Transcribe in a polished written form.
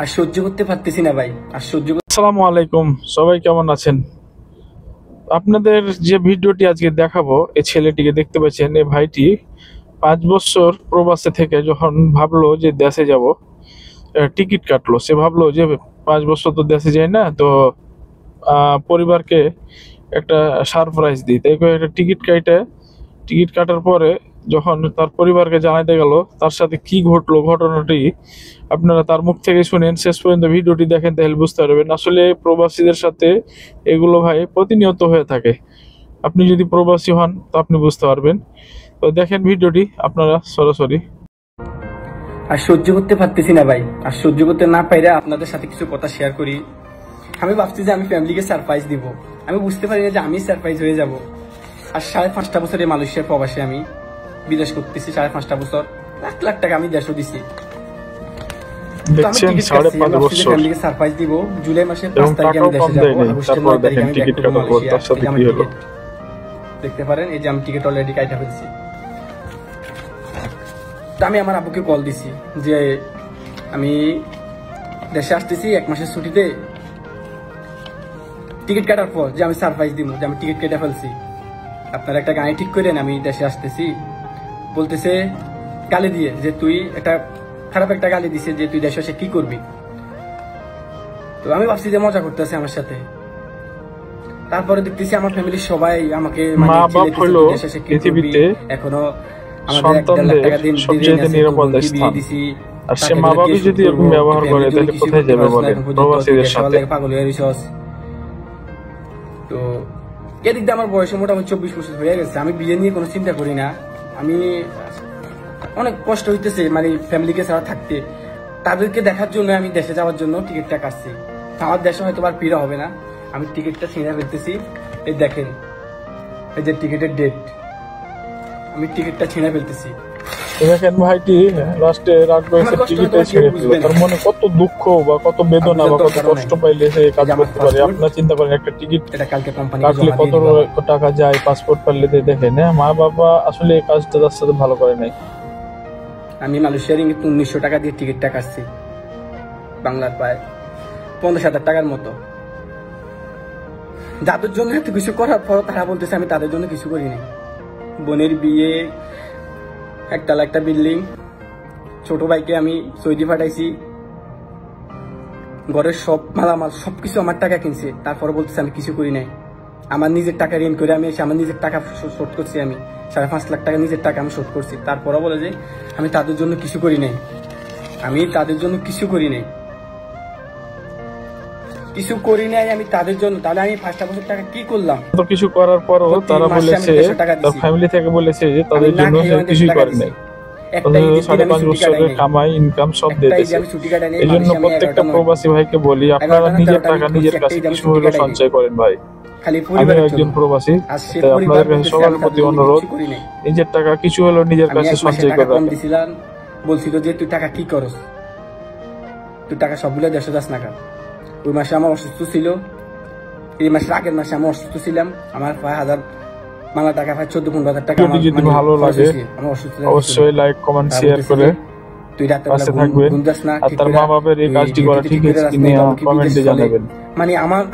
আর সহ্য করতে পারতেছি না ভাই, আর সহ্য। আসসালামু আলাইকুম, সবাই কেমন আছেন? আপনাদের যে ভিডিওটি আজকে দেখাবো, এই ছেলেটিকে দেখতে পাচ্ছেন। এই ভাইটি 5 বছর প্রবাসে থেকে যখন ভাবলো যে দেশে যাব, টিকিট কাটলো। সে ভাবলো যে 5 বছর তো দেশে যায় না, তো পরিবারকে একটা সারপ্রাইজ দিই, তাই করে একটা টিকিট কাটার পরে যখন তার পরিবারকে জানাতে গেল তার সাথে কি ঘটলো, ঘটনাটি আপনারা তার মুখ থেকে শুনেন, শেষ পর্যন্ত ভিডিওটি দেখেন, তাহলে বুঝতে পারবেন। আসলে প্রবাসীদের সাথে এগুলো ভাই প্রতিনিয়ত হয়ে থাকে। আপনি যদি প্রবাসী হন তো আপনি বুঝতে পারবেন। তো দেখেন ভিডিওটি আপনারা সরাসরি। আর সহ্য করতে পারতেছি না ভাই, আর সহ্য করতে না পাইরা আপনাদের সাথে কিছু কথা শেয়ার করি। আমি ভাবছি যে আমি ফ্যামিলিকে সারপ্রাইজ দিব, আমি বুঝতে পারি না যে আমি সারপ্রাইজ হয়ে যাব। আর 5.5 বছর এই মালয়েশিয়ার প্রবাসে আমি বিদেশ করতেছি, 5.5 বছর, লাখ লাখ টাকা আমি দেশও দিছি। দেখছেন 5.5 বছর ফ্যামিলিকে সারপ্রাইজ দিব। জুলাই মাসের 5 তারিখে আমি দেশে যাব, আগস্টের 9 তারিখে আমি টিকিট কাটবো মালয়েশিয়া। দেখতে পারেন এই যে আমি টিকিট অলরেডি কাটা ফেলছি। আমি আমার আব্বুকে কল দিছি যে আমি দেশে আসতেছি 1 মাসের ছুটিতে, টিকিট কাটার পর যে আমি সারপ্রাইজ দিব যে আমি টিকিট কেটে ফেলছি, আপনারা একটা গাড়ি ঠিক করেন, আমি দেশে আসতেছি। বলতেছে গালি দিয়ে যে তুই খারাপ একটা গালি দিছে যে তুই দেশে এসে কি করবি। তো আমি ভাবছি যে মজা করতেছে আমার সাথে। তারপরে দেখতেছি আমার ফ্যামিলির সবাই আমাকে দেশে এসে কি করবি, এখনো আমাদের 1.5 লাখ টাকা দিন দিছি। আর সে মা বাবা যদি এরকম ব্যবহার করে তাহলে কোথায় যাবে বলেন প্রবাসীদের সাথে? পাগল হয়ে রইছস। তো এদিক দিয়ে আমার বয়স মোটামুটি 24 বছর হয়ে গেছে। আমি বিয়ে নিয়ে কোনো চিন্তা করি না। আমি অনেক কষ্ট হইতেছে মানে ফ্যামিলিকে ছাড়া থাকতে, তাদেরকে দেখার জন্য আমি দেশে যাওয়ার জন্য টিকিটটা কাটছি। আমার দেশে হয়তো আর ফিরা হবে না, আমি টিকিটটা ছিঁড়ে ফেলতেছি। এই দেখেন, এই যে টিকিটের ডেট, আমি টিকিটটা ছিঁড়ে ফেলতেছি। দেখেন ভাইটি লাস্টে রাগ করেছে, টিকিটে ছেড়ে দিল। তার মনে কত দুঃখ বা কত বেদনা বা কত কষ্ট পাইলে সে কাজ করতে পারে। আপনারা চিন্তা করেন, একটা টিকিট কাটলে কত টাকা যায়, পাসপোর্ট পারলে দেখেন। মা বাবা আসলে এই কাজটা তার সাথে ভালো করে নাই। আমি মালয়েশিয়ার 1900 টাকা দিয়ে টিকিটটা কাটছি, বাংলার প্রায় 50,000 টাকার মতো। যাদের জন্য এত কিছু করার পর তারা বলতেছে আমি তাদের জন্য কিছু করিনি। বোনের বিয়ে, একতলা একটা বিল্ডিং, ছোট ভাইকে আমি সৌদি পাঠাইছি, ঘরের সব মালামাল সবকিছু আমার টাকা কিনছে। তারপরে বলতেছে আমি কিছু করি নাই। আমার নিজের টাকা ঋণ করে আমি এসে আমার নিজের টাকা শোধ করছি। আমি 5.5 লাখ টাকা নিজের টাকা আমি শোধ করছি। তারপরে বলে যে আমি তাদের জন্য কিছু করি নাই, আমি তাদের জন্য কিছু করি নাই, কিছু করি নাই আমি তাদের জন্য। তাহলে আমি 5 বছর টাকা কি করলাম? তো কিছু করার পরও তারা বলেছে, তার ফ্যামিলি থেকে বলেছে যে তাদের জন্য কিছুই করে নাই। 5.5 বছরের কামাই ইনকাম সব দিতেছে। এই জন্য প্রত্যেকটা প্রবাসী ভাইকে বলি, আপনারা নিজের টাকা নিজের কাছে কিছু হলেও সঞ্চয় করেন ভাই। আমি একজন প্রবাসী, তাই আপনাদের কাছে সবার প্রতি অনুরোধ, নিজের টাকা কিছু হলেও নিজের কাছে সঞ্চয় করে রাখবেন। বলছিল যে তুই টাকা কি করস, তুই টাকা সবগুলো দেশে যাস না কেন? ওই মাসে আমার অসুস্থ ছিল, এই মাসের আগের মাসে আমি অসুস্থ ছিলাম। আমার 5,000 বাংলা টাকা, 14-15,000 টাকা। যদি ভালো লাগে অবশ্যই লাইক কমেন্ট শেয়ার করে তুই রাতে থাকবেন। আর তার মা বাবার এই কাজটি করা ঠিক আছে কিনা কমেন্টে জানাবেন। মানে আমার